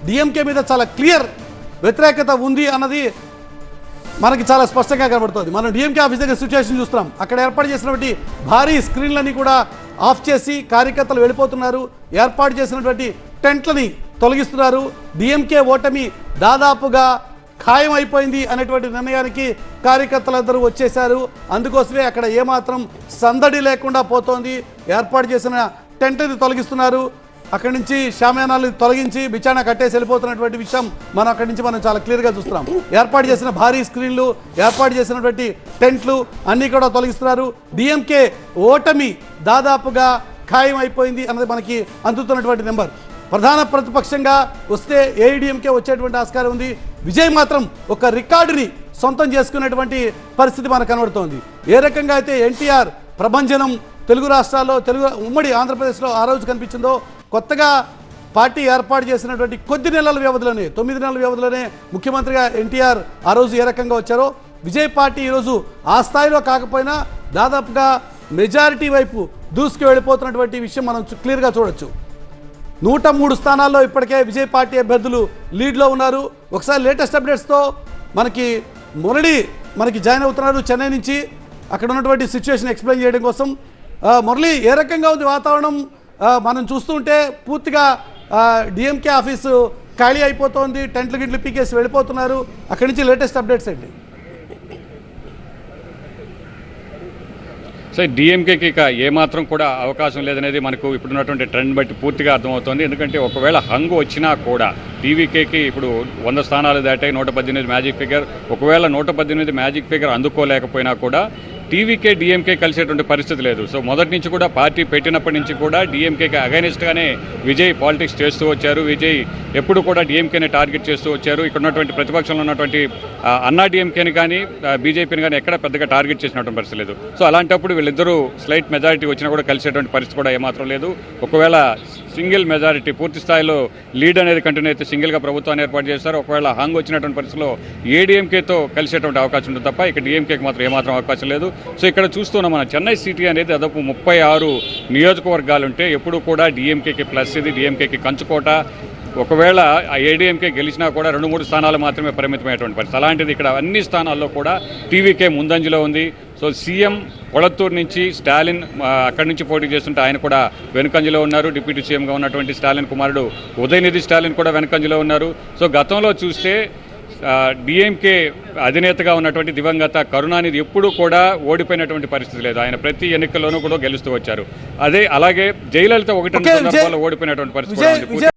DMK మీద చాలా clear వ్యతిరేకత ఉంది అన్నది మనకి చాలా స్పష్టంగా కనబడుతుంది. మనం డిఎంకే ఆఫీస్ దగ్గర సిచ్యువేషన్ చూస్తున్నాం. అక్కడ ఏర్పాటు చేసినటువంటి భారీ స్క్రీన్లని కూడా ఆఫ్ చేసి కార్యకర్తలు వెళ్ళిపోతున్నారు. ఏర్పాటు చేసినటువంటి టెంట్లని తొలగిస్తున్నారు. డిఎంకే ఓటమి దాదాపుగా ఖాయం అయిపోయింది అనేటువంటి నిర్ణయానికి కార్యకర్తలందరూ వచ్చేశారు. అందుకోసమే అక్కడ ఏమాత్రం సందడి లేకుండా పోతోంది. ఏర్పాటు చేసిన టెంట్ని తొలగిస్తున్నారు. అక్కడి నుంచి షామియానాలు తొలగించి బిచానా కట్టేసి వెళ్ళిపోతున్నటువంటి విషయం అక్కడి నుంచి మనం చాలా క్లియర్గా చూస్తున్నాం. ఏర్పాటు చేసిన భారీ స్క్రీన్లు, ఏర్పాటు చేసినటువంటి టెంట్లు అన్నీ కూడా తొలగిస్తున్నారు. డిఎంకే ఓటమి దాదాపుగా ఖాయం అయిపోయింది అన్నది మనకి అందుతున్నటువంటి నెంబర్. ప్రధాన ప్రతిపక్షంగా వస్తే ఏఐడిఎంకే వచ్చేటువంటి ఆస్కారం ఉంది. విజయ్ మాత్రం ఒక రికార్డుని సొంతం చేసుకునేటువంటి పరిస్థితి మనకు కనబడుతోంది. ఏ రకంగా అయితే ఎన్టీఆర్ ప్రభంజనం తెలుగు రాష్ట్రాల్లో, ఉమ్మడి ఆంధ్రప్రదేశ్లో ఆ రోజు కనిపించిందో, కొత్తగా పార్టీ ఏర్పాటు చేసినటువంటి కొద్ది నెలల వ్యవధిలోనే, 9 నెలల వ్యవధిలోనే ముఖ్యమంత్రిగా ఎన్టీఆర్ ఆ రోజు ఏ రకంగా వచ్చారో, విజయ్ పార్టీ ఈరోజు ఆ స్థాయిలో కాకపోయినా దాదాపుగా మెజారిటీ వైపు దూసుకు వెళ్ళిపోతున్నటువంటి విషయం మనం క్లియర్గా చూడొచ్చు. 103 స్థానాల్లో ఇప్పటికే విజయ్ పార్టీ అభ్యర్థులు లీడ్లో ఉన్నారు. ఒకసారి లేటెస్ట్ అప్డేట్స్తో మురళి జాయిన్ అవుతున్నారు చెన్నై నుంచి. అక్కడ ఉన్నటువంటి సిచ్యువేషన్ ఎక్స్ప్లెయిన్ చేయడం కోసం. మురళి, ఏ రకంగా ఉంది వాతావరణం? మనం చూస్తుంటే పూర్తిగా డిఎంకే ఆఫీసు ఖాళీ అయిపోతుంది, టెంట్లు గిట్లు పీకేసి వెళ్ళిపోతున్నారు. అక్కడి నుంచి లేటెస్ట్ అప్డేట్స్ ఏంటి? సో డిఎంకేకి ఇక ఏమాత్రం కూడా అవకాశం లేదనేది మనకు ఇప్పుడున్నటువంటి ట్రెండ్ బట్టి పూర్తిగా అర్థమవుతుంది. ఎందుకంటే ఒకవేళ హంగు వచ్చినా కూడా టీవీకేకి ఇప్పుడు 100 స్థానాలు దాటాయి, 118 మ్యాజిక్ ఫిగర్. ఒకవేళ 118 మ్యాజిక్ ఫిగర్ అందుకోలేకపోయినా కూడా టీవీకే డిఎంకే కలిసేటువంటి పరిస్థితి లేదు. సో మొదటి నుంచి కూడా పార్టీ పెట్టినప్పటి నుంచి కూడా డిఎంకేకి అగైనిస్ట్గానే విజయ్ పాలిటిక్స్ చేస్తూ వచ్చారు. విజయ్ ఎప్పుడు కూడా డిఎంకేని టార్గెట్ చేస్తూ వచ్చారు. ఇక్కడ ఉన్నటువంటి ప్రతిపక్షంలో ఉన్నటువంటి అన్నా డిఎంకేని కానీ బీజేపీని కానీ ఎక్కడ పెద్దగా టార్గెట్ చేసినటువంటి పరిస్థితి లేదు. సో అలాంటప్పుడు వీళ్ళిద్దరూ స్లైట్ మెజారిటీ వచ్చినా కూడా కలిసేటువంటి పరిస్థితి కూడా ఏమాత్రం లేదు. ఒకవేళ సింగిల్ మెజారిటీ పూర్తి స్థాయిలో లీడ్ అనేది కంటిన్యూ అయితే సింగిల్గా ప్రభుత్వాన్ని ఏర్పాటు చేస్తారు. ఒకవేళ హంగ్ వచ్చినటువంటి పరిస్థితిలో ఏడీఎంకేతో కలిసేటువంటి అవకాశం ఉంటుంది తప్ప ఇక్కడ డిఎంకేకి మాత్రం ఏమాత్రం అవకాశం లేదు. సో ఇక్కడ చూస్తున్నాం మన చెన్నై సిటీ అనేది దాదాపు 36 నియోజకవర్గాలు ఉంటే ఎప్పుడు కూడా డిఎంకేకి ప్లస్, ఇది డిఎంకేకి కంచుకోట. ఒకవేళ ఏడీఎంకే గెలిచినా కూడా 2-3 స్థానాలు మాత్రమే పరిమితమైనటువంటి పరిస్థితి. అలాంటిది ఇక్కడ అన్ని స్థానాల్లో కూడా టీవీకే ముందంజలో ఉంది. సో సీఎం కొళత్తూరు నుంచి స్టాలిన్ అక్కడి నుంచి పోటీ చేస్తుంటే ఆయన కూడా వెనుకంజలో ఉన్నారు. డిప్యూటీ సీఎంగా ఉన్నటువంటి స్టాలిన్ కుమారుడు ఉదయనిధి స్టాలిన్ కూడా వెనుకంజలో ఉన్నారు. సో గతంలో చూస్తే డిఎంకే అధినేతగా ఉన్నటువంటి దివంగత కరుణానిధి ఎప్పుడూ కూడా ఓడిపోయినటువంటి పరిస్థితి లేదు. ఆయన ప్రతి ఎన్నికల్లోనూ కూడా గెలుస్తూ వచ్చారు. అలాగే జయలలిత 1-2 సందర్భాల్లో ఓడిపోయినటువంటి పరిస్థితి.